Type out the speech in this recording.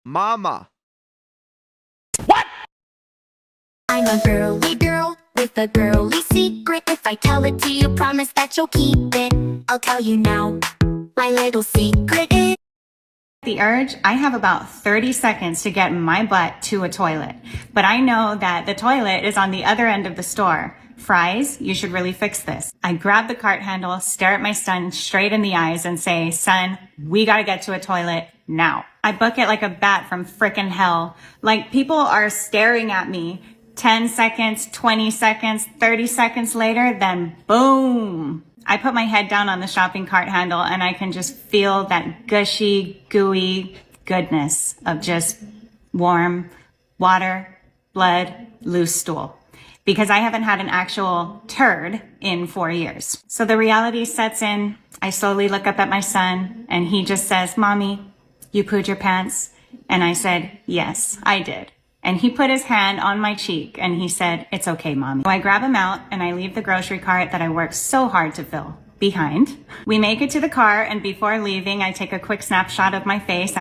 Mama. I'm a girly girl with a girly secret. If I tell it to you, promise that you'll keep it. I'll tell you now, my little secret is... The urge, I have about 30 seconds to get my butt to a toilet. But I know that the toilet is on the other end of the store. Fries, you should really fix this. I grab the cart handle, stare at my son straight in the eyes and say, son, we gotta get to a toilet now. I book it like a bat from frickin' hell. Like people are staring at me. 10 seconds, 20 seconds, 30 seconds later, then boom. I put my head down on the shopping cart handle and I can just feel that gushy, gooey goodness of just warm water, blood, loose stool. Because I haven't had an actual turd in 4 years. So the reality sets in. I slowly look up at my son and he just says, Mommy, you pooed your pants? And I said, yes, I did. And he put his hand on my cheek and he said, it's okay, Mommy. So I grab him out and I leave the grocery cart that I worked so hard to fill behind. We make it to the car and before leaving, I take a quick snapshot of my face.